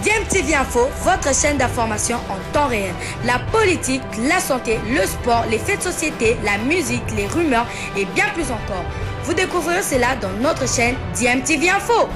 DMTV Info, votre chaîne d'information en temps réel. La politique, la santé, le sport, les faits de société, la musique, les rumeurs et bien plus encore. Vous découvrirez cela dans notre chaîne DMTV Info.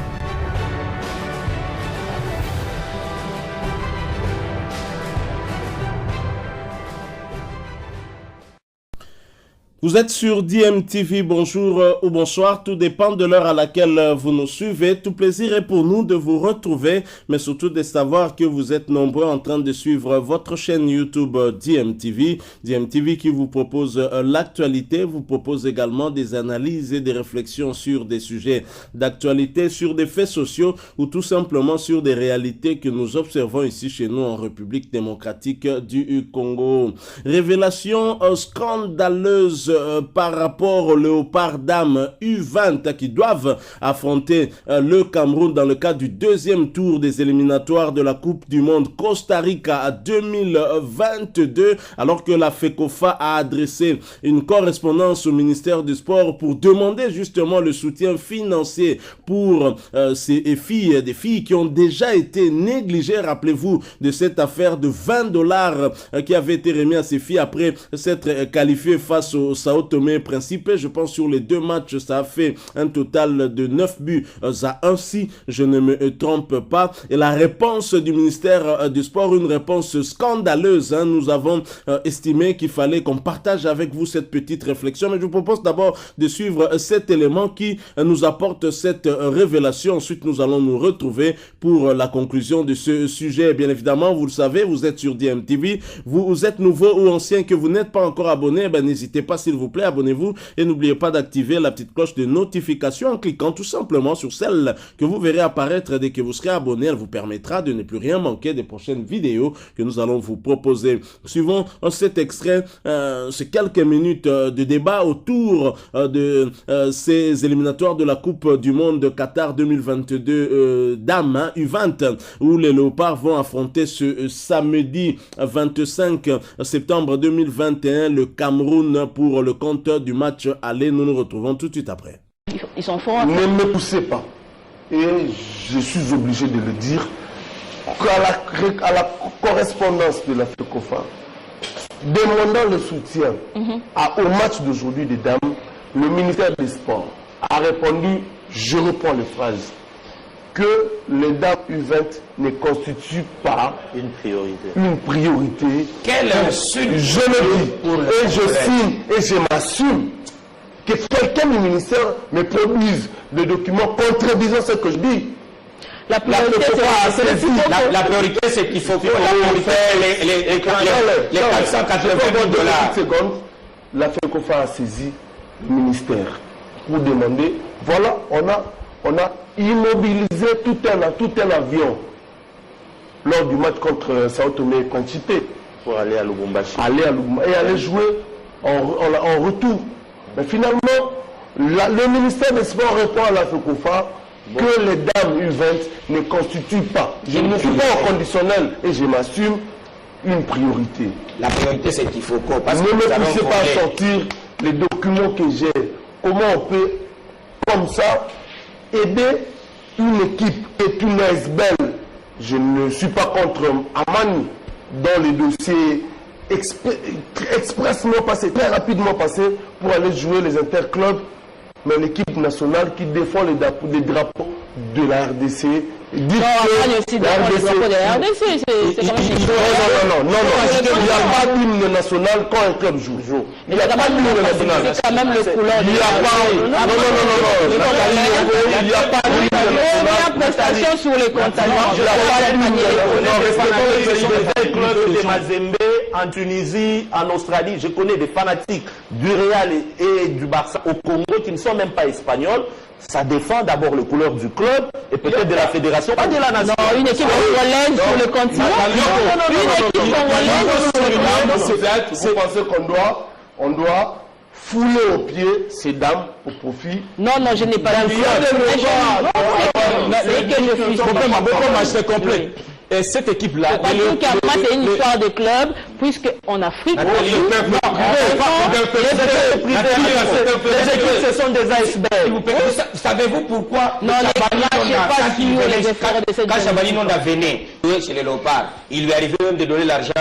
Vous êtes sur DMTV, bonjour ou bonsoir, tout dépend de l'heure à laquelle vous nous suivez. Tout plaisir est pour nous de vous retrouver, mais surtout de savoir que vous êtes nombreux en train de suivre votre chaîne YouTube DMTV. DMTV qui vous propose l'actualité, vous propose également des analyses et des réflexions sur des sujets d'actualité, sur des faits sociaux ou tout simplement sur des réalités que nous observons ici chez nous en République démocratique du Congo. Révélation scandaleuse par rapport aux léopards dames U20 qui doivent affronter le Cameroun dans le cadre du deuxième tour des éliminatoires de la Coupe du Monde Costa Rica 2022, alors que la FECOFA a adressé une correspondance au ministère du Sport pour demander justement le soutien financier pour ces filles, des filles qui ont déjà été négligées. Rappelez-vous de cette affaire de $20 qui avait été remis à ces filles après s'être qualifiées face au Sao Tomé et Principe. Je pense sur les deux matchs, ça a fait un total de 9 buts à 1 si je ne me trompe pas. Et la réponse du ministère du Sport, une réponse scandaleuse. Nous avons estimé qu'il fallait qu'on partage avec vous cette petite réflexion. Mais je vous propose d'abord de suivre cet élément qui nous apporte cette révélation. Ensuite, nous allons nous retrouver pour la conclusion de ce sujet. Bien évidemment, vous le savez, vous êtes sur DMTV. Vous êtes nouveau ou ancien, que vous n'êtes pas encore abonné, n'hésitez pas s'il vous plaît, abonnez-vous et n'oubliez pas d'activer la petite cloche de notification en cliquant tout simplement sur celle que vous verrez apparaître dès que vous serez abonné. Elle vous permettra de ne plus rien manquer des prochaines vidéos que nous allons vous proposer. Suivons cet extrait, ces quelques minutes de débat autour de ces éliminatoires de la Coupe du Monde de Qatar 2022 dames U20 où les léopards vont affronter ce samedi 25 septembre 2021 le Cameroun pour le compte du match aller. Nous nous retrouvons tout de suite après. Ils sont forts. Ne me poussez pas. Et je suis obligé de le dire qu'à la correspondance de la FECOFA, demandant le soutien au match d'aujourd'hui des dames, le ministère des Sports a répondu, je reprends les phrases, que les dames U20 ne constituent pas une priorité. Quelle insulte! Je le dis, et je signe, et je m'assume que quelqu'un du ministère me produise des documents contredisant ce que je dis. La priorité, c'est qu'il faut que les $480. La FECOFA a saisi le ministère pour demander, voilà, on a immobilisé tout un avion lors du match contre Sao Tomé et Principe pour aller à Lubumbashi. Et aller jouer en retour. Mais finalement, le ministère des Sports répond à la FECOFA que les dames U20 ne constituent pas, je ne suis pas au conditionnel et je m'assume, une priorité. La priorité c'est qu'il faut quoi? Ne me poussez pas à sortir les documents que j'ai. Comment on peut, comme ça, aider une équipe qui est une ASBL. Je ne suis pas contre Amani dans les dossiers expressement passés, très rapidement passés pour aller jouer les interclubs, mais l'équipe nationale qui défend les drapeaux de la RDC. Non, aussi la RDC, c'est quand même... Non, il n'y a pas d'hymne national quand un club joue. Il n'y a pas d'hymne national. C'est quand même le couleur. Il n'y a pas... Il n'y a pas d'hymne national. Il y a prestation sur les continents. Il y a pas de club de Mazembe en Tunisie, en Australie. Je connais des fanatiques du Real et du Barça au Congo qui ne sont même pas espagnols. Ça défend d'abord le couleur du club et peut-être de la fédération, pas de la nation. Non, une équipe congolaise sur le continent. Une équipe congolaise sur le continent. Vous pensez qu'on doit fouler aux pieds ces dames au profit? Non, je n'ai pas dit ça. C'est complet. Et cette équipe-là, c'est une histoire de club. puisque en Afrique, ce sont des icebergs. Savez-vous pourquoi quand Chabani Nonda venait chez les Léopards, il lui arrivait même de donner l'argent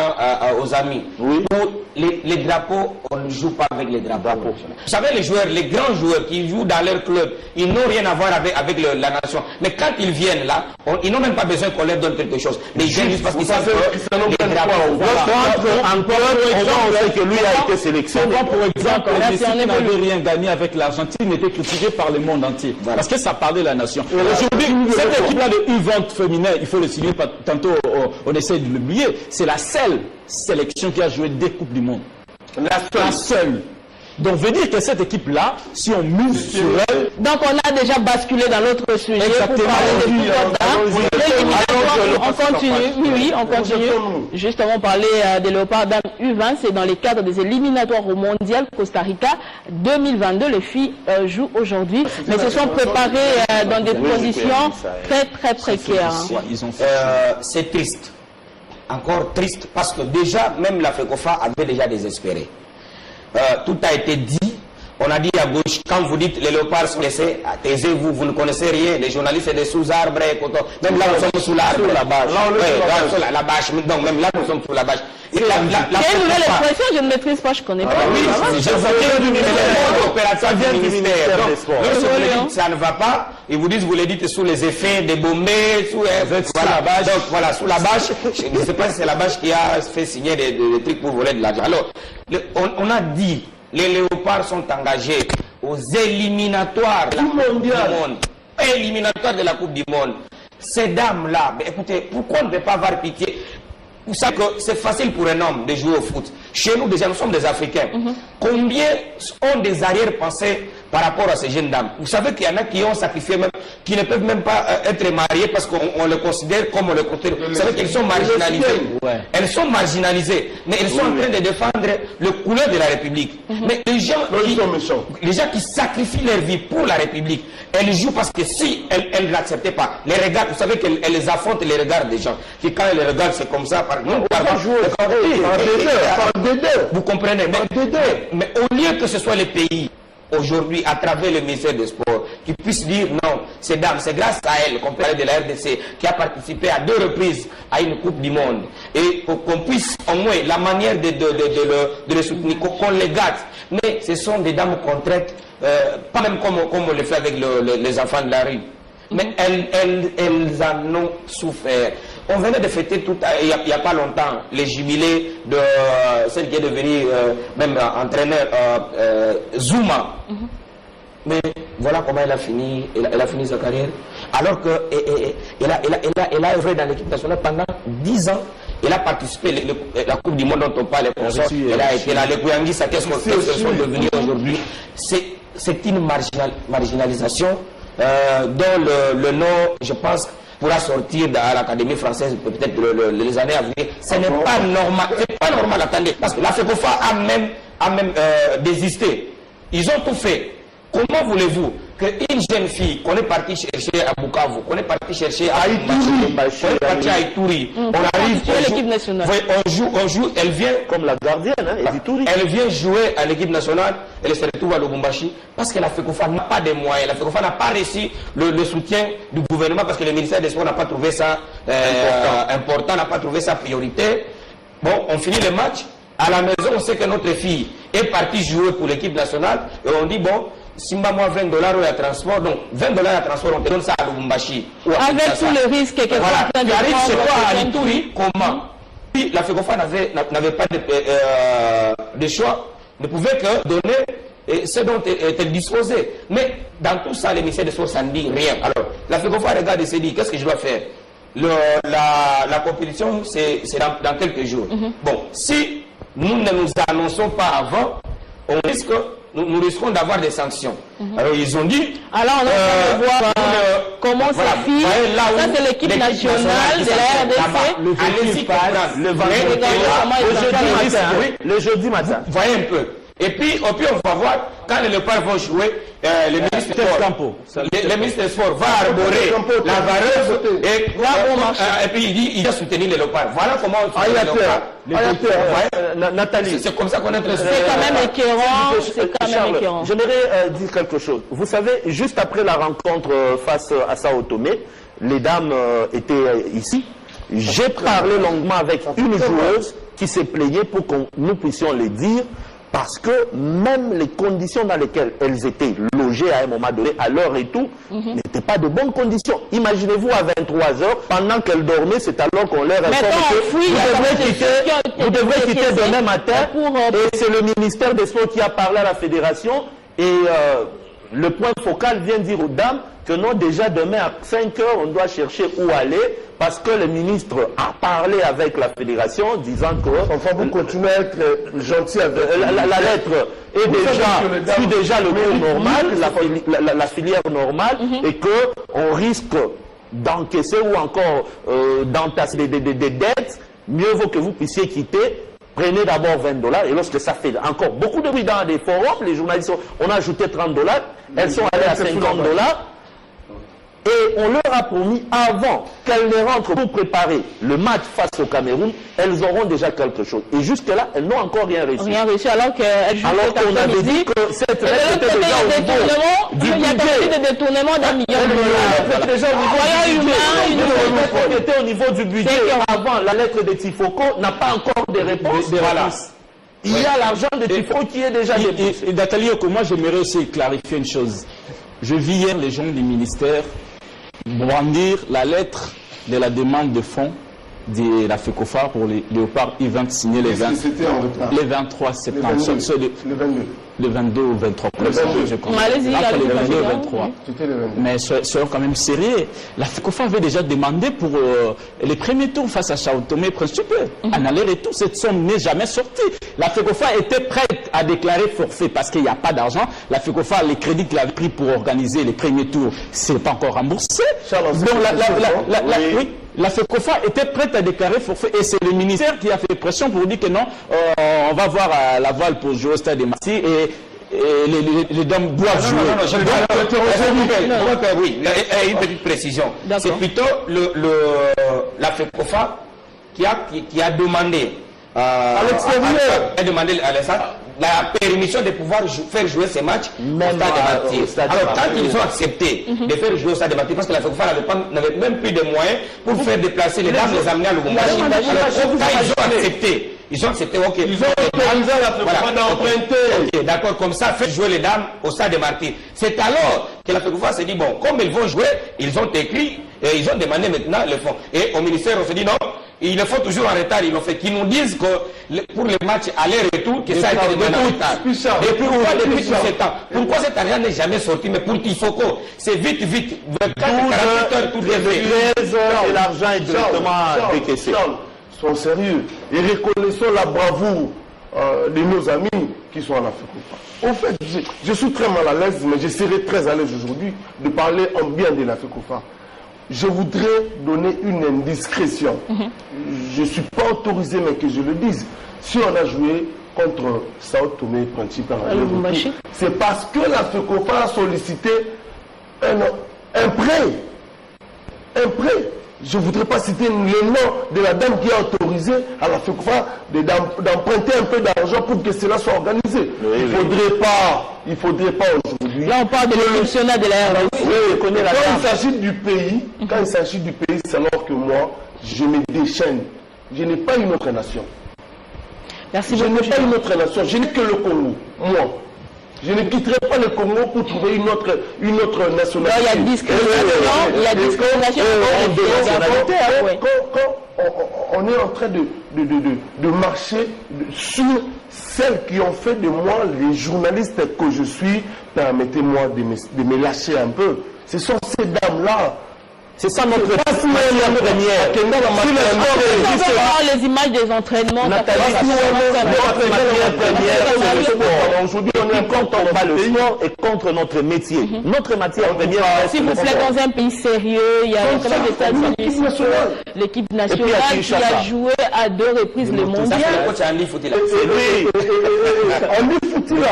aux amis. Oui. Pour les drapeaux, on ne joue pas avec les drapeaux. Vous savez, les joueurs, les grands joueurs qui jouent dans leur club, ils n'ont rien à voir avec la nation. Mais quand ils viennent là, ils n'ont même pas besoin qu'on leur donne quelque chose. Mais ils viennent juste parce qu'ils savent que les drapeaux. Encore, on sait que lui a été sélectionné. Pour exemple, Messi n'avait rien gagné avec l'Argentine, était critiqué par le monde entier. Parce que ça parlait de la nation. Aujourd'hui, cette équipe-là de U20 féminin, il faut le signer, tantôt on essaie de l'oublier, c'est la seule sélection qui a joué des Coupes du Monde. La seule. Donc, veut dire que cette équipe-là, si on mise sur elle... Donc, on a déjà basculé dans l'autre sujet. Exactement. On continue. Oui, on continue. Justement, parler des Léopards Dames U20, c'est dans les cadres des éliminatoires au Mondial Costa Rica 2022. Les filles jouent aujourd'hui, mais se sont préparées dans des conditions très précaires. C'est triste. Encore triste, parce que déjà, même la FECOFA avait déjà désespéré. Tout a été dit. On a dit à gauche, quand vous dites les léopards sont laissés, taisez-vous, vous ne connaissez rien. Les journalistes, c'est des sous-arbres. Même là, nous sommes sous l'arbre. La bâche. La bâche. Donc, même là, nous sommes sous la bâche. C'est une nouvelle expression, je ne maîtrise pas, je ne connais pas. Oui, l'opérateur du ministère. Donc, ça ne va pas. Ils vous disent, vous les dites sous les effets des bombées, sous la bâche. Donc, voilà, sous la bâche. Je ne sais pas si c'est la bâche qui a fait signer des trucs pour voler de l'argent. Alors, on a dit, les léopards sont engagés aux éliminatoires de la Coupe du Monde. Éliminatoires de la Coupe du Monde. Ces dames-là, écoutez, pourquoi on ne peut pas avoir pitié? Vous savez que c'est facile pour un homme de jouer au foot. Chez nous, déjà, nous sommes des Africains. Combien ont des arrière-pensées par rapport à ces jeunes dames? Vous savez qu'il y en a qui ont sacrifié, même, qui ne peuvent même pas être mariées parce qu'on les considère comme on les considère. Vous savez qu'elles sont marginalisées. Elles sont marginalisées, mais elles sont en train de défendre le couleur de la République. Mais les gens qui sacrifient leur vie pour la République, elles jouent parce que si elles ne l'acceptaient pas, les regards, vous savez qu'elles les affrontent les regards des gens. Qui quand elles les regardent, c'est comme ça. Vous comprenez, mais au lieu que ce soit les pays aujourd'hui, à travers le ministère des Sports, qui puissent dire non, ces dames, c'est grâce à elles qu'on peut aller de la RDC, qui a participé à 2 reprises à une Coupe du Monde, et qu'on puisse au moins, la manière de le soutenir, qu'on les gâte. Mais ce sont des dames qu'on traite, pas même comme on le fait avec les enfants de la rue. Mais elles en ont souffert. On venait de fêter il n'y a pas longtemps les jubilés de celle qui est devenue même entraîneur Zuma. Mais voilà comment elle a fini sa carrière. Alors qu'elle a œuvré dans l'équipe nationale pendant 10 ans. Elle a participé à la Coupe du Monde dont on parle. Elle a été là. Les Kouyangisa, qu'est-ce qu'ils sont devenus aujourd'hui? C'est une marginalisation dont le nom, je pense, pourra sortir à l'Académie française peut-être les années à venir. Ce n'est pas normal. C'est pas normal, attendez. Parce que la FECOFA a même désisté. Ils ont tout fait. Comment voulez-vous qu'une jeune fille qu'on est parti chercher à Bukavu, qu'on est parti chercher à Ituri, on arrive à l'équipe nationale. On joue, elle vient comme la gardienne, elle vient jouer à l'équipe nationale, elle se retrouve à Lubumbashi parce que la FECOFA n'a pas de moyens, la FECOFA n'a pas reçu le soutien du gouvernement parce que le ministère des Sports n'a pas trouvé ça important, n'a pas trouvé ça prioritaire. Bon, on finit le match, à la maison on sait que notre fille est partie jouer pour l'équipe nationale et on dit bon, Simba moi $20 à transport, donc $20 à transport, on te donne ça à Lubumbashi. Avec tous les risques que voilà. Tu arrives chez toi à Ituri, comment? Puis la FECOFA n'avait pas de choix, ne pouvait que donner ce dont elle disposait. Mais dans tout ça, les ministères des Sports, ça ne dit rien. Alors, la FECOFA regarde et se dit, qu'est-ce que je dois faire? La compétition, c'est dans quelques jours. Bon, si nous ne nous annonçons pas avant, nous risquons d'avoir des sanctions. Alors ils ont dit... Alors on va voir comment ça file. Ça c'est l'équipe nationale de la RDC. Allez-y comprendre. Le jeudi matin. Voyez un peu. Et puis on va voir, quand les léopards vont jouer, le ministre des Sports va arborer la vareuse et puis il dit il va soutenir les léopards. Voilà comment on soutient les léopards. Nathalie, c'est comme ça qu'on est très... C'est quand même écœurant. J'aimerais dire quelque chose. Vous savez, juste après la rencontre face à Sao Tomé, les dames étaient ici. J'ai parlé longuement avec une joueuse qui s'est plaignée pour que nous puissions le dire, parce que même les conditions dans lesquelles elles étaient logées à un moment donné, à l'heure et tout, n'étaient pas de bonnes conditions. Imaginez-vous à 23h, pendant qu'elles dormaient, c'est alors qu'on leur informe que vous devrez quitter demain matin. Et c'est le ministère des Sports qui a parlé à la fédération. Et le point focal vient dire aux dames que non, déjà demain à 5h, on doit chercher où aller, parce que le ministre a parlé avec la fédération, disant que... Enfin, vous continuez à être gentil avec... La lettre est déjà le cours normal, la filière normale, et qu'on risque d'encaisser ou encore d'entasser des dettes. Mieux vaut que vous puissiez quitter. Prenez d'abord $20, et lorsque ça fait encore beaucoup de bruit dans des forums, les journalistes, on a ajouté $30, elles sont allées à $50. Et on leur a promis, avant qu'elles ne rentrent pour préparer le match face au Cameroun, elles auront déjà quelque chose. Et jusque-là, elles n'ont encore rien réussi. Rien réussi, alors qu'elles jouent cet qu'on avait dit que cette lettre était déjà au niveau du budget. Il y a des détournements d'1 million de déjà au niveau du budget. Avant, la lettre de Tifoko n'a pas encore de réponse. Voilà. Il y a l'argent de Tifoko qui est déjà déboursé. Et Nathalie, moi j'aimerais aussi clarifier une chose. Je vis hier les gens du ministère brandir la lettre de la demande de fonds de la FECOFA pour les léopards U20 signés les 23 septembre. Le 22 ou 23, je crois. Allez-y, entre le 22 et 23. Mais soyons quand même sérieux. La FECOFA avait déjà demandé pour les premiers tours face à Sao Tomé et Principe. En aller-retour, cette somme n'est jamais sortie. La FECOFA était prête à déclarer forfait parce qu'il n'y a pas d'argent. La FECOFA, les crédits qu'il avait pris pour organiser les premiers tours, c'est pas encore remboursé. Donc la FECOFA était prête à déclarer forfait et c'est le ministère qui a fait pression pour dire que non, on va voir à Laval pour jouer au stade de Massy et les dames doivent jouer. Oui, une petite précision. C'est plutôt la FECOFA qui a demandé à la permission de pouvoir faire jouer ces matchs au stade de Martyrs. Alors, quand ils ont accepté de faire jouer au stade de Martyrs, parce que la FECOFA n'avait même plus de moyens pour faire déplacer les dames, les amener à Lubumbashi. Ils ont accepté, ok. Ils ont autorisé la FECOFA d'emprunter. Ok, d'accord, comme ça, faites jouer les dames au stade de Martyrs. C'est alors que la FECOFA s'est dit, bon, comme ils vont jouer, ils ont écrit, et ils ont demandé maintenant le fonds. Et au ministère, on s'est dit, non, il le faut toujours en retard, ils l'ont fait. Qu'ils nous disent que pour les matchs aller-retour, que ça a été demandé en retard. Depuis tout ce temps. Pourquoi cet argent n'est jamais sorti? Mais pour Tifoko, c'est vite, 24, 48 heures, tout est 13 heures et l'argent est directement décaissé. Soyons sérieux et reconnaissons la bravoure de nos amis qui sont à la FECOFA. En fait, je suis très mal à l'aise, mais je serai très à l'aise aujourd'hui de parler en bien de la FECOFA. Je voudrais donner une indiscrétion. Je ne suis pas autorisé, mais que je le dise. Si on a joué contre Sao Tomé et Principe, c'est parce que la FECOFA a sollicité un prêt. Un prêt. Je ne voudrais pas citer le nom de la dame qui a autorisé à la FECOFA d'emprunter un peu d'argent pour que cela soit organisé. Il ne faudrait pas aujourd'hui. Là, on parle de l'évolutionnaire de la RDC. Quand il s'agit du pays, c'est alors que moi, je me déchaîne. Je n'ai pas une autre nation. Merci je beaucoup. n'ai pas une autre nation. Je n'ai que le Congo. Moi. Je ne quitterai pas le Congo pour trouver une autre nationalité. Il y a discrimination. Quand on est en train de marcher sur celles qui ont fait de moi les journalistes que je suis, permettez-moi de me lâcher un peu. Ce sont ces dames-là. C'est ça notre première. Les images des entraînements. Aujourd'hui, on est contre le sport et contre notre métier. Notre matière première. S'il vous plaît, dans un pays sérieux, il y a quand même des États-Unis. L'équipe nationale qui a joué à 2 reprises le mondial. En petit-là,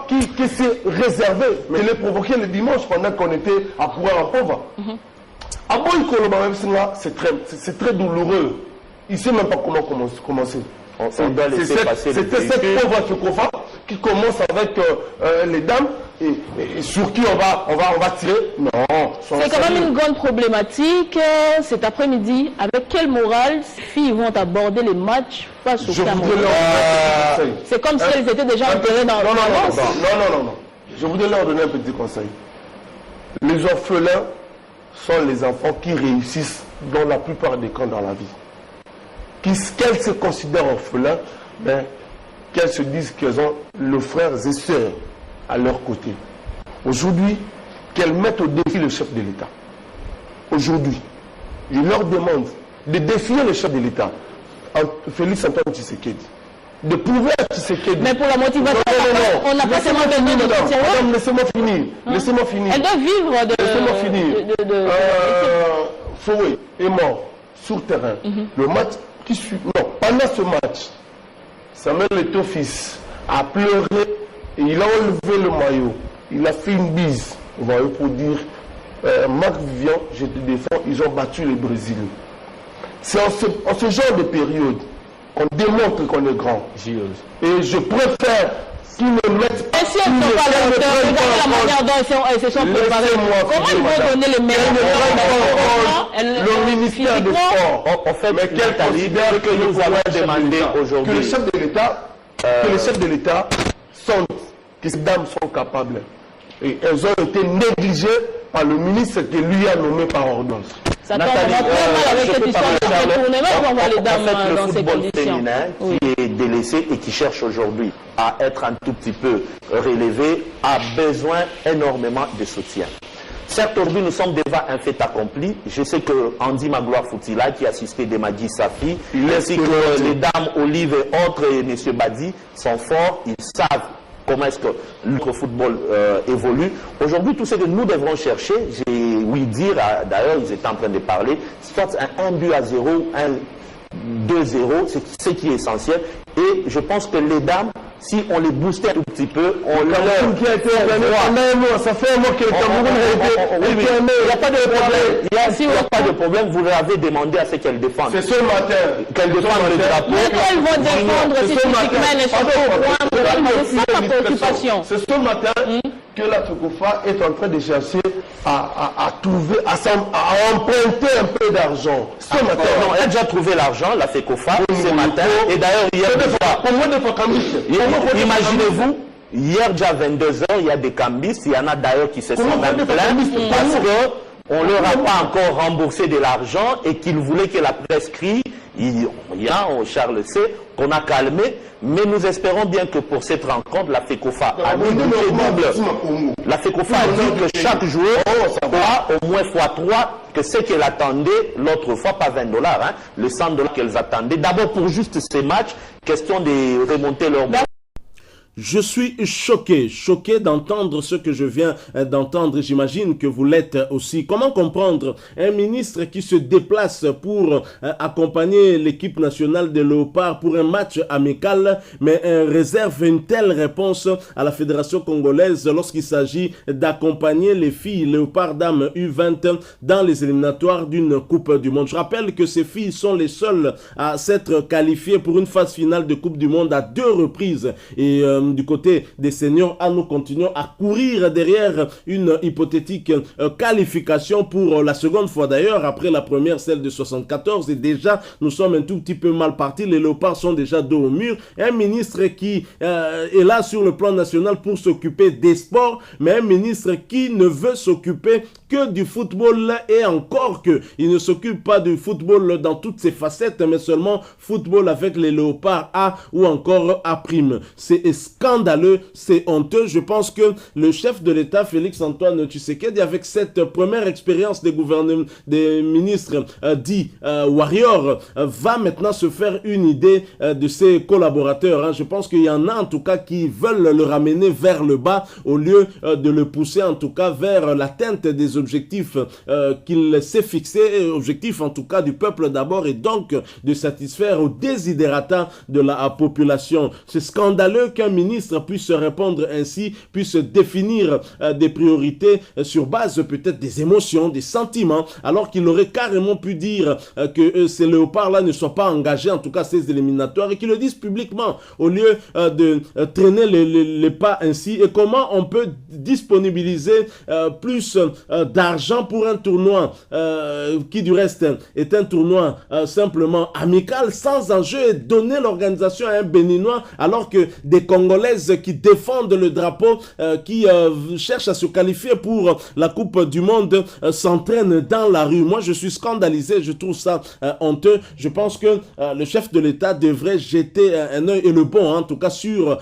qui s'est réservé de les provoquer le dimanche pendant qu'on était à Pouampova. C'est très douloureux. Il ne sait même pas comment commencer. C'était cette pauvre Fekofa qui commence avec les dames et sur qui on va tirer. Non. C'est quand même une grande problématique. Cet après-midi, avec quelle morale ces filles vont aborder les matchs face au Cameroun? C'est comme si elles étaient déjà enterrées dans l'avance. Non. Je voudrais leur donner un petit conseil. Les orphelins sont les enfants qui réussissent dans la plupart des cas dans la vie. Qu'elles se considèrent orphelins, qu'elles se disent qu'elles ont leurs frères et sœurs à leur côté. Aujourd'hui, qu'elles mettent au défi le chef de l'État. Aujourd'hui, je leur demande de défier le chef de l'État, Félix Antoine Tshisekedi, de prouver à Tshisekedi. Mais pour la motivation, on n'a pas seulement besoin de soutien. Madame, laissez-moi finir. Laissez-moi finir. Elle doit vivre de... Laissez-moi finir. Foué est mort sur terrain. Le match qui suit. Non, pendant ce match, Samuel Eto'o-Fils a pleuré et il a enlevé le maillot. Il a fait une bise au maillot pour dire Marc Vivian, je te défends, ils ont battu les Brésiliens. C'est en ce genre de période qu'on démontre qu'on est grand. Et je préfère qu'ils ne mettent pas... Et si elles ne sont pas à la hauteur, regardez la manière dont elles se sont préparées. Comment ils vont donner les meilleurs? Le ministère des Sports, en fait, mais quel considère que nous avons demandé aujourd'hui que les chefs de l'État sentent que ces dames sont capables. Et elles ont été négligées par le ministre qui lui a nommé par ordonnance. Ça tombe vraiment très mal avec cette histoire de détournement pour voir les dames dans ces conditions. Le football féminin qui est délaissé et qui cherche aujourd'hui à être un tout petit peu relevé a besoin énormément de soutien. Certes, aujourd'hui, nous sommes devant un fait accompli. Je sais que Andy Magloire Foutila, qui assistait de Magui Safi, ainsi que les dames Olive et autres, et M. Badi, sont forts. Ils savent comment est-ce que le football évolue. Aujourd'hui, tout ce que nous devrons chercher, j'ai ouï dire, d'ailleurs, ils étaient en train de parler, soit un 1-0, un 2-0, c'est ce qui est essentiel. Et je pense que les dames, si on les boostait un tout petit peu, on leur... Ça fait un mois que le Cameroun a été... Il n'y a pas de problème. Il n'y a pas de problème. Vous leur avez demandé à ce qu'elles défendent. C'est ce matin. Qu'elles défendent le drapeau. Mais elles vont défendre spécifiquement les choses. C'est ça ma préoccupation. C'est ce matin que la Fekofa est en train de chercher à trouver, à emprunter un peu d'argent. Ce matin. Non, elle a déjà trouvé l'argent, la Fekofa, ce matin. Et d'ailleurs, hier, imaginez-vous, hier déjà à 22h, il y a des cambistes, il y en a d'ailleurs qui se sont même plaints parce qu'on ne leur a pas encore remboursé de l'argent et qu'ils voulaient que la presse crie. Il y a Charles C qu'on a calmé, mais nous espérons bien que pour cette rencontre, la Fekofa a dit double. La Fekofa a dit que chaque joueur aura au moins x3 que ce qu'elle attendait l'autre fois, pas $20, hein, le $100 qu'elles attendaient. D'abord pour juste ces matchs, question de remonter leur... Je suis choqué d'entendre ce que je viens d'entendre. J'imagine que vous l'êtes aussi. Comment comprendre un ministre qui se déplace pour accompagner l'équipe nationale des Léopards pour un match amical, mais réserve une telle réponse à la Fédération congolaise lorsqu'il s'agit d'accompagner les filles Léopards dames U20 dans les éliminatoires d'une Coupe du Monde. Je rappelle que ces filles sont les seules à s'être qualifiées pour une phase finale de Coupe du Monde à 2 reprises. Et du côté des seniors, nous continuons à courir derrière une hypothétique qualification pour la seconde fois d'ailleurs, après la première, celle de 74, et déjà nous sommes un tout petit peu mal partis. Les Léopards sont déjà dos au mur. Un ministre qui est là sur le plan national pour s'occuper des sports, mais un ministre qui ne veut s'occuper que du football, et encore que il ne s'occupe pas du football dans toutes ses facettes, mais seulement football avec les Léopards A ou encore A'. C'est scandaleux, c'est honteux. Je pense que le chef de l'État, Félix-Antoine Tshisekedi, avec cette première expérience des ministres dits warriors, va maintenant se faire une idée de ses collaborateurs. Hein. Je pense qu'il y en a en tout cas qui veulent le ramener vers le bas au lieu de le pousser en tout cas vers l'atteinte des objectifs qu'il s'est fixés, objectifs en tout cas du peuple d'abord, et donc de satisfaire aux desiderata de la population. C'est scandaleux qu'un ministre puisse répondre ainsi, puisse définir des priorités sur base peut-être des émotions, des sentiments, alors qu'il aurait carrément pu dire que ces léopards-là ne soient pas engagés, en tout cas ces éliminatoires, et qu'ils le disent publiquement, au lieu de traîner les pas ainsi. Et comment on peut disponibiliser plus d'argent pour un tournoi qui du reste est un tournoi simplement amical, sans enjeu, et donner l'organisation à un Béninois, alors que des Congolaises qui défendent le drapeau, qui cherchent à se qualifier pour la Coupe du Monde, s'entraînent dans la rue. Moi, je suis scandalisé, je trouve ça honteux. Je pense que le chef de l'État devrait jeter un œil, et le bon, en tout cas, sur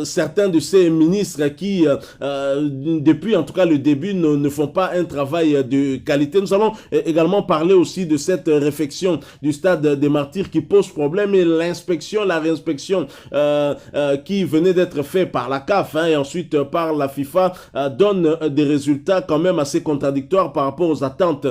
certains de ces ministres qui, depuis en tout cas le début, ne font pas un travail de qualité. Nous allons également parler aussi de cette réfection du stade des Martyrs qui pose problème, et l'inspection, la réinspection qui venait d'être faite par la CAF et ensuite par la FIFA donne des résultats quand même assez contradictoires par rapport aux attentes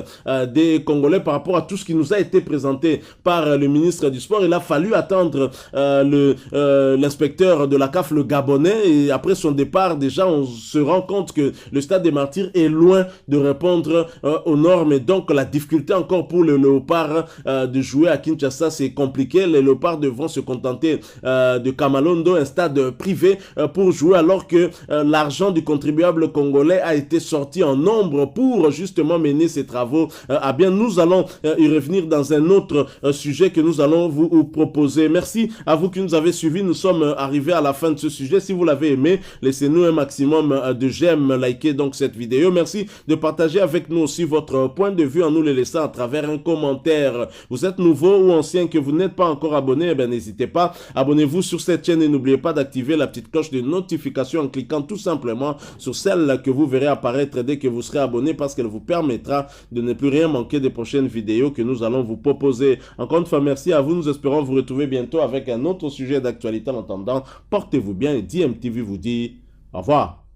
des Congolais, par rapport à tout ce qui nous a été présenté par le ministre du Sport. Il a fallu attendre l'inspecteur de la CAF, le Gabonais, et après son départ, déjà on se rend compte que le stade des Martyrs est loin de répondre aux normes, et donc la difficulté encore pour le Léopard de jouer à Kinshasa, c'est compliqué. Les Léopards devront se contenter de Kamalondo, un stade privé, pour jouer, alors que l'argent du contribuable congolais a été sorti en nombre pour justement mener ces travaux à bien. Nous allons y revenir dans un autre sujet que nous allons vous proposer. Merci à vous qui nous avez suivis. Nous sommes arrivés à la fin de ce sujet. Si vous l'avez aimé, laissez-nous un maximum de j'aime, likez donc cette vidéo. Merci de partager avec nous aussi votre point de vue en nous le laissant à travers un commentaire. Vous êtes nouveau ou ancien, que vous n'êtes pas encore abonné, n'hésitez pas, abonnez-vous sur cette chaîne et n'oubliez pas d'activer la petite cloche de notification en cliquant tout simplement sur celle que vous verrez apparaître dès que vous serez abonné, parce qu'elle vous permettra de ne plus rien manquer des prochaines vidéos que nous allons vous proposer. Encore une fois, merci à vous. Nous espérons vous retrouver bientôt avec un autre sujet d'actualité. En attendant, portez-vous bien, et DMTV vous dit au revoir.